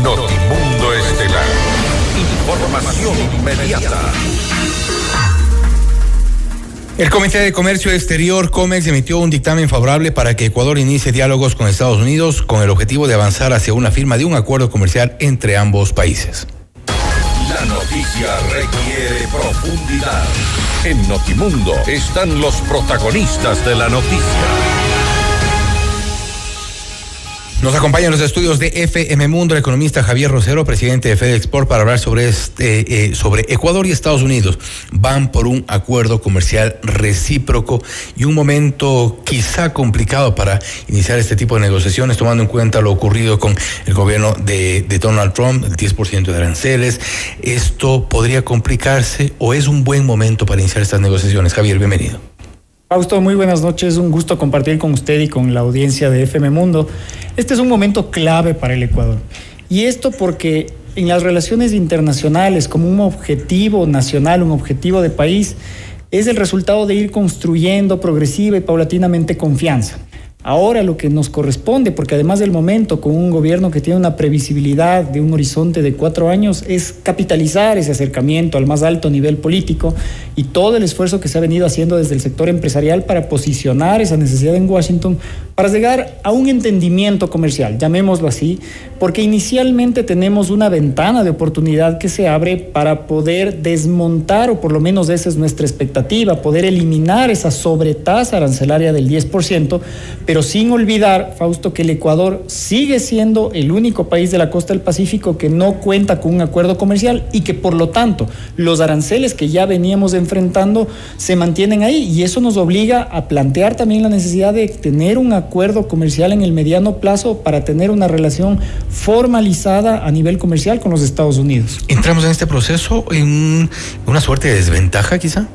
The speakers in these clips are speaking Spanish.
Notimundo Estelar. Información inmediata. El Comité de Comercio Exterior, COMEX, emitió un dictamen favorable para que Ecuador inicie diálogos con Estados Unidos con el objetivo de avanzar hacia una firma de un acuerdo comercial entre ambos países. La noticia requiere profundidad. En Notimundo están los protagonistas de la noticia. Nos acompaña en los estudios de FM Mundo el economista Javier Rosero, presidente de FedExport, para hablar sobre Ecuador y Estados Unidos. Van por un acuerdo comercial recíproco y un momento quizá complicado para iniciar este tipo de negociaciones, tomando en cuenta lo ocurrido con el gobierno de Donald Trump, el 10% de aranceles. ¿Esto podría complicarse o es un buen momento para iniciar estas negociaciones? Javier, bienvenido. Fausto, muy buenas noches, un gusto compartir con usted y con la audiencia de FM Mundo. Este es un momento clave para el Ecuador, y esto porque en las relaciones internacionales, como un objetivo nacional, un objetivo de país, es el resultado de ir construyendo progresiva y paulatinamente confianza. Ahora lo que nos corresponde, porque además del momento con un gobierno que tiene una previsibilidad de un horizonte de 4 años, es capitalizar ese acercamiento al más alto nivel político y todo el esfuerzo que se ha venido haciendo desde el sector empresarial para posicionar esa necesidad en Washington, para llegar a un entendimiento comercial, llamémoslo así, porque inicialmente tenemos una ventana de oportunidad que se abre para poder desmontar, o por lo menos esa es nuestra expectativa, poder eliminar esa sobretasa arancelaria del 10%, pero sin olvidar, Fausto, que el Ecuador sigue siendo el único país de la costa del Pacífico que no cuenta con un acuerdo comercial y que por lo tanto los aranceles que ya veníamos enfrentando se mantienen ahí, y eso nos obliga a plantear también la necesidad de tener un acuerdo comercial en el mediano plazo para tener una relación formalizada a nivel comercial con los Estados Unidos. ¿Entramos en este proceso en una suerte de desventaja quizá?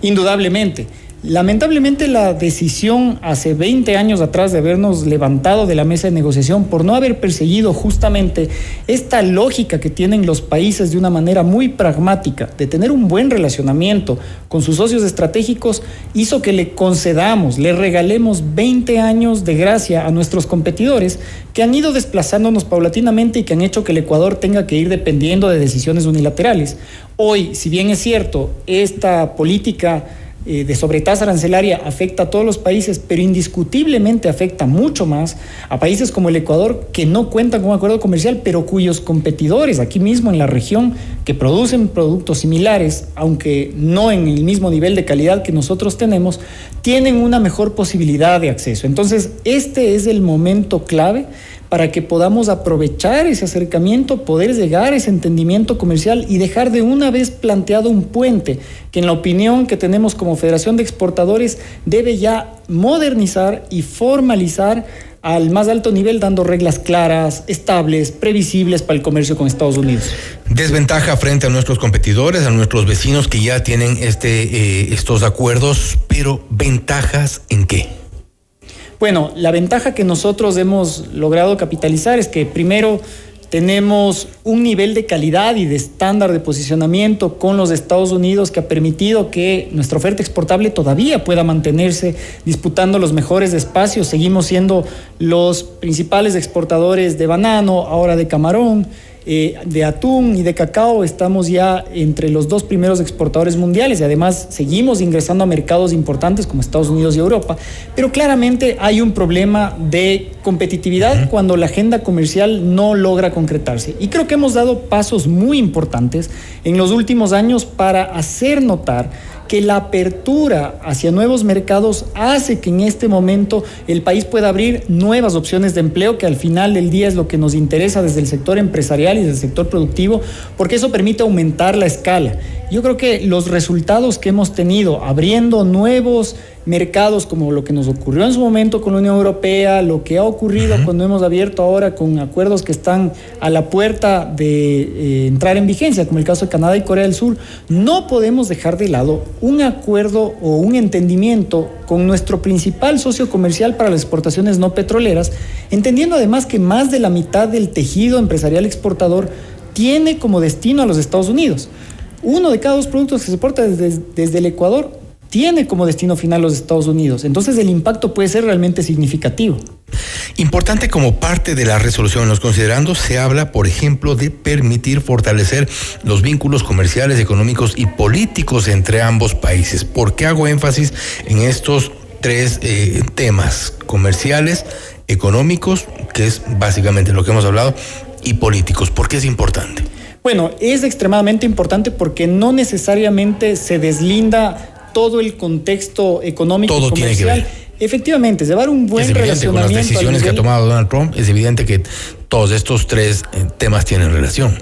Indudablemente. Lamentablemente la decisión hace 20 años atrás de habernos levantado de la mesa de negociación por no haber perseguido justamente esta lógica que tienen los países de una manera muy pragmática, de tener un buen relacionamiento con sus socios estratégicos, hizo que le concedamos, le regalemos 20 años de gracia a nuestros competidores que han ido desplazándonos paulatinamente y que han hecho que el Ecuador tenga que ir dependiendo de decisiones unilaterales. Hoy, si bien es cierto, esta política de sobretasa arancelaria afecta a todos los países, pero indiscutiblemente afecta mucho más a países como el Ecuador, que no cuentan con un acuerdo comercial, pero cuyos competidores aquí mismo en la región, que producen productos similares, aunque no en el mismo nivel de calidad que nosotros tenemos, tienen una mejor posibilidad de acceso. Entonces, este es el momento clave para que podamos aprovechar ese acercamiento, poder llegar a ese entendimiento comercial y dejar de una vez planteado un puente que, en la opinión que tenemos como Federación de Exportadores, debe ya modernizar y formalizar al más alto nivel, dando reglas claras, estables, previsibles para el comercio con Estados Unidos. Desventaja frente a nuestros competidores, a nuestros vecinos que ya tienen estos acuerdos, pero ¿ventajas en qué? Bueno, la ventaja que nosotros hemos logrado capitalizar es que primero tenemos un nivel de calidad y de estándar de posicionamiento con los Estados Unidos que ha permitido que nuestra oferta exportable todavía pueda mantenerse disputando los mejores espacios. Seguimos siendo los principales exportadores de banano, ahora de camarón, de atún y de cacao. Estamos ya entre los 2 primeros exportadores mundiales y además seguimos ingresando a mercados importantes como Estados Unidos y Europa, pero claramente hay un problema de competitividad cuando la agenda comercial no logra concretarse, y creo que hemos dado pasos muy importantes en los últimos años para hacer notar que la apertura hacia nuevos mercados hace que en este momento el país pueda abrir nuevas opciones de empleo, que al final del día es lo que nos interesa desde el sector empresarial y desde el sector productivo, porque eso permite aumentar la escala. Yo creo que los resultados que hemos tenido abriendo nuevos mercados, como lo que nos ocurrió en su momento con la Unión Europea, lo que ha ocurrido cuando hemos abierto ahora con acuerdos que están a la puerta de entrar en vigencia, como el caso de Canadá y Corea del Sur, no podemos dejar de lado un acuerdo o un entendimiento con nuestro principal socio comercial para las exportaciones no petroleras, entendiendo además que más de la mitad del tejido empresarial exportador tiene como destino a los Estados Unidos. 1 de cada 2 productos que se exporta desde el Ecuador tiene como destino final los Estados Unidos. Entonces el impacto puede ser realmente significativo. Importante, como parte de la resolución en los considerandos, se habla, por ejemplo, de permitir fortalecer los vínculos comerciales, económicos y políticos entre ambos países. ¿Por qué hago énfasis en estos tres temas? Comerciales, económicos, que es básicamente lo que hemos hablado, y políticos. ¿Por qué es importante? Bueno, es extremadamente importante porque no necesariamente se deslinda todo el contexto económico y comercial. Todo tiene que ver. Efectivamente, llevar un buen relacionamiento. Con las decisiones que ha tomado Donald Trump, es evidente que todos estos tres temas tienen relación.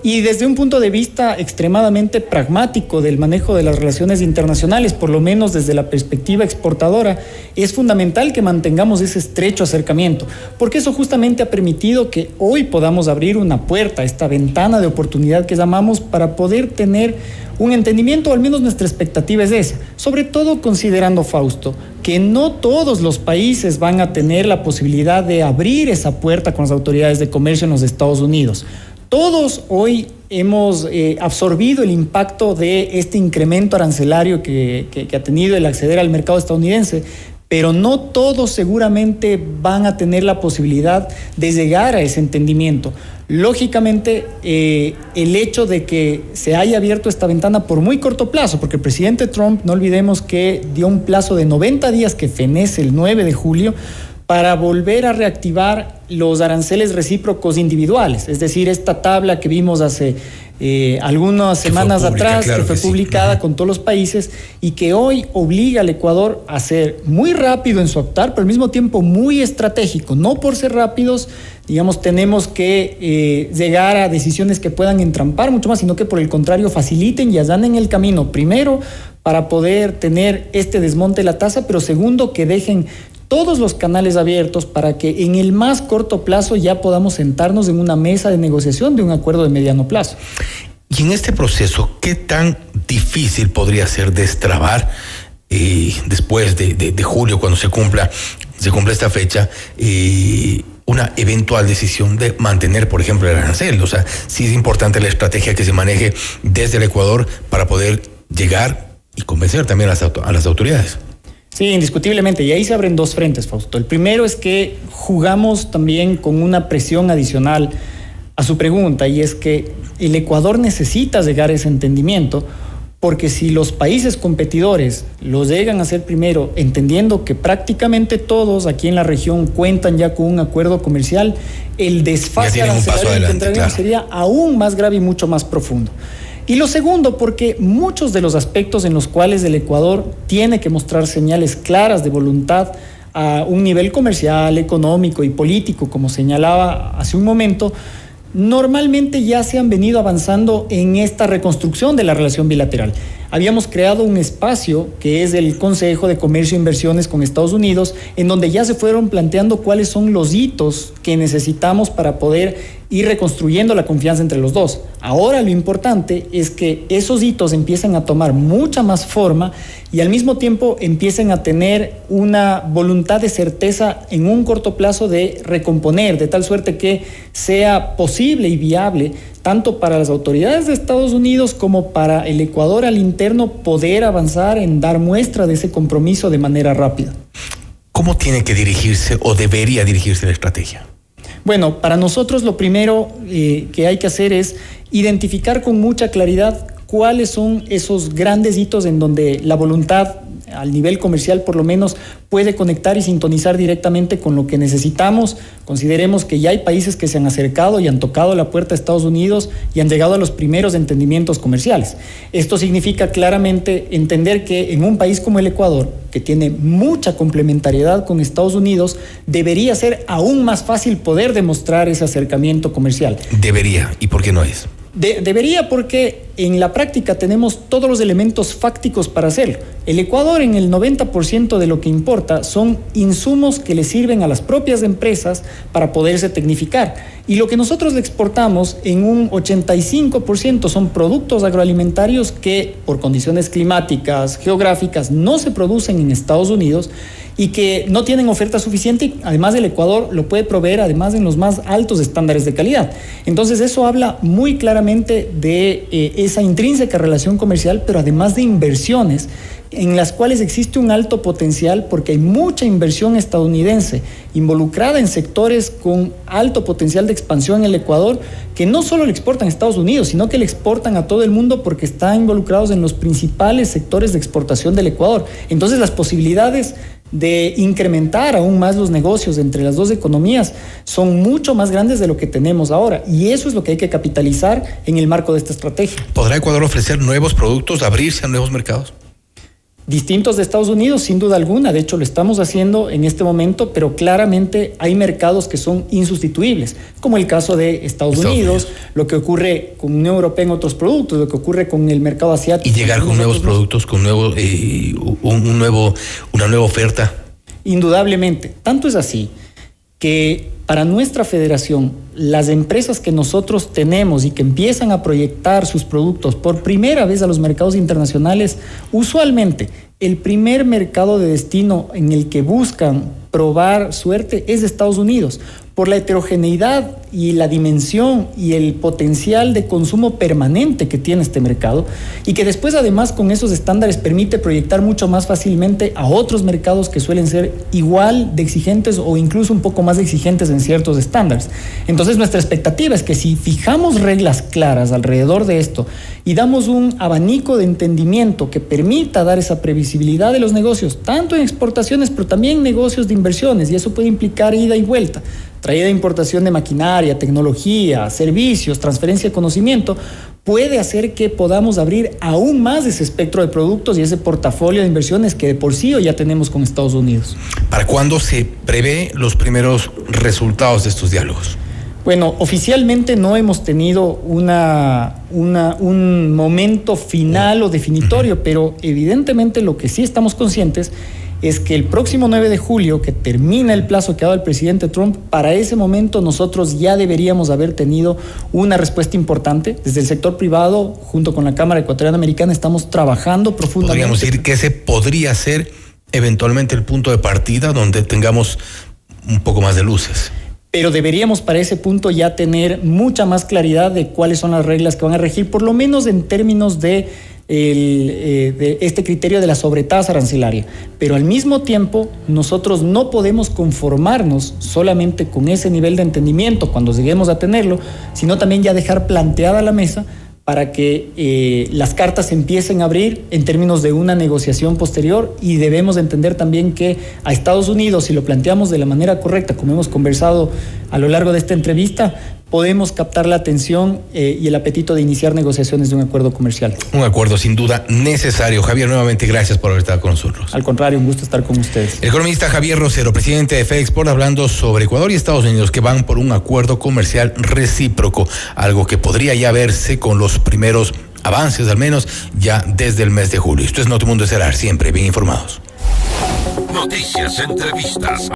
Y desde un punto de vista extremadamente pragmático del manejo de las relaciones internacionales, por lo menos desde la perspectiva exportadora, es fundamental que mantengamos ese estrecho acercamiento, porque eso justamente ha permitido que hoy podamos abrir una puerta, esta ventana de oportunidad que llamamos, para poder tener un entendimiento, o al menos nuestra expectativa es esa, sobre todo considerando, Fausto, que no todos los países van a tener la posibilidad de abrir esa puerta con las autoridades de comercio en los Estados Unidos. Todos hoy hemos absorbido el impacto de este incremento arancelario que ha tenido el acceder al mercado estadounidense, pero no todos seguramente van a tener la posibilidad de llegar a ese entendimiento. Lógicamente, el hecho de que se haya abierto esta ventana por muy corto plazo, porque el presidente Trump, no olvidemos que dio un plazo de 90 días que fenece el 9 de julio, para volver a reactivar los aranceles recíprocos individuales, es decir, esta tabla que vimos hace algunas semanas atrás, que fue publicada con todos los países y que hoy obliga al Ecuador a ser muy rápido en su actuar, pero al mismo tiempo muy estratégico. No por ser rápidos, digamos, tenemos que llegar a decisiones que puedan entrampar mucho más, sino que por el contrario faciliten y allanen el camino, primero, para poder tener este desmonte de la tasa, pero segundo, que dejen todos los canales abiertos para que en el más corto plazo ya podamos sentarnos en una mesa de negociación de un acuerdo de mediano plazo. Y en este proceso, ¿qué tan difícil podría ser destrabar después de julio, cuando se cumpla esta fecha, una eventual decisión de mantener, por ejemplo, el arancel? O sea, sí es importante la estrategia que se maneje desde el Ecuador para poder llegar y convencer también a las autoridades. Sí, indiscutiblemente, y ahí se abren dos frentes, Fausto. El primero es que jugamos también con una presión adicional a su pregunta, y es que el Ecuador necesita llegar a ese entendimiento, porque si los países competidores lo llegan a hacer primero, entendiendo que prácticamente todos aquí en la región cuentan ya con un acuerdo comercial, el desfase arancelario que entraríamos sería aún más grave y mucho más profundo. Y lo segundo, porque muchos de los aspectos en los cuales el Ecuador tiene que mostrar señales claras de voluntad a un nivel comercial, económico y político, como señalaba hace un momento, normalmente ya se han venido avanzando en esta reconstrucción de la relación bilateral. Habíamos creado un espacio que es el Consejo de Comercio e Inversiones con Estados Unidos, en donde ya se fueron planteando cuáles son los hitos que necesitamos para poder ir reconstruyendo la confianza entre los dos. Ahora lo importante es que esos hitos empiecen a tomar mucha más forma y al mismo tiempo empiecen a tener una voluntad de certeza en un corto plazo de recomponer, de tal suerte que sea posible y viable tanto para las autoridades de Estados Unidos como para el Ecuador al interno poder avanzar en dar muestra de ese compromiso de manera rápida. ¿Cómo tiene que dirigirse o debería dirigirse la estrategia? Bueno, para nosotros lo primero que hay que hacer es identificar con mucha claridad cuáles son esos grandes hitos en donde la voluntad al nivel comercial por lo menos puede conectar y sintonizar directamente con lo que necesitamos. Consideremos que ya hay países que se han acercado y han tocado la puerta a Estados Unidos y han llegado a los primeros entendimientos comerciales. Esto significa claramente entender que en un país como el Ecuador, que tiene mucha complementariedad con Estados Unidos, debería ser aún más fácil poder demostrar ese acercamiento comercial. Debería, ¿y por qué no es? Debería, porque en la práctica tenemos todos los elementos fácticos para hacerlo. El Ecuador, en el 90% de lo que importa son insumos que le sirven a las propias empresas para poderse tecnificar. Y lo que nosotros le exportamos en un 85% son productos agroalimentarios que por condiciones climáticas, geográficas, no se producen en Estados Unidos y que no tienen oferta suficiente. Además, el Ecuador lo puede proveer además en los más altos estándares de calidad. Entonces eso habla muy claramente de esa intrínseca relación comercial, pero además de inversiones en las cuales existe un alto potencial porque hay mucha inversión estadounidense involucrada en sectores con alto potencial de expansión en el Ecuador, que no solo le exportan a Estados Unidos, sino que le exportan a todo el mundo porque están involucrados en los principales sectores de exportación del Ecuador. Entonces las posibilidades de incrementar aún más los negocios entre las dos economías son mucho más grandes de lo que tenemos ahora, y eso es lo que hay que capitalizar en el marco de esta estrategia. ¿Podrá Ecuador ofrecer nuevos productos, abrirse a nuevos mercados? Distintos de Estados Unidos, sin duda alguna. De hecho, lo estamos haciendo en este momento, pero claramente hay mercados que son insustituibles, como el caso de Estados Unidos, lo que ocurre con Unión Europea en otros productos, lo que ocurre con el mercado asiático. Y llegar con nuevos productos, con una nueva oferta. Indudablemente. Tanto es así que para nuestra federación, las empresas que nosotros tenemos y que empiezan a proyectar sus productos por primera vez a los mercados internacionales, usualmente el primer mercado de destino en el que buscan probar suerte es de Estados Unidos, por la heterogeneidad y la dimensión y el potencial de consumo permanente que tiene este mercado, y que después además con esos estándares permite proyectar mucho más fácilmente a otros mercados que suelen ser igual de exigentes o incluso un poco más exigentes en ciertos estándares. Entonces nuestra expectativa es que si fijamos reglas claras alrededor de esto y damos un abanico de entendimiento que permita dar esa previsibilidad de los negocios, tanto en exportaciones pero también en negocios de inversiones, y eso puede implicar ida y vuelta, traída e importación de maquinaria, tecnología, servicios, transferencia de conocimiento, puede hacer que podamos abrir aún más ese espectro de productos y ese portafolio de inversiones que de por sí hoy ya tenemos con Estados Unidos. ¿Para cuándo se prevé los primeros resultados de estos diálogos? Bueno, oficialmente no hemos tenido un momento final o definitorio, pero evidentemente lo que sí estamos conscientes es que el próximo 9 de julio, que termina el plazo que ha dado el presidente Trump, para ese momento nosotros ya deberíamos haber tenido una respuesta importante. Desde el sector privado, junto con la Cámara Ecuatoriana Americana, estamos trabajando profundamente. Podríamos decir que ese podría ser eventualmente el punto de partida donde tengamos un poco más de luces. Pero deberíamos para ese punto ya tener mucha más claridad de cuáles son las reglas que van a regir, por lo menos en términos de este criterio de la sobretasa arancelaria. Pero al mismo tiempo, nosotros no podemos conformarnos solamente con ese nivel de entendimiento cuando lleguemos a tenerlo, sino también ya dejar planteada la mesa para que las cartas se empiecen a abrir en términos de una negociación posterior, y debemos entender también que a Estados Unidos, si lo planteamos de la manera correcta, como hemos conversado a lo largo de esta entrevista, podemos captar la atención y el apetito de iniciar negociaciones de un acuerdo comercial. Un acuerdo sin duda necesario. Javier, nuevamente gracias por haber estado con nosotros. Al contrario, un gusto estar con ustedes. El economista Javier Rosero, presidente de FedExport, hablando sobre Ecuador y Estados Unidos que van por un acuerdo comercial recíproco, algo que podría ya verse con los primeros avances, al menos ya desde el mes de julio. Esto es Notimundo Estelar, siempre bien informados. Noticias, entrevistas,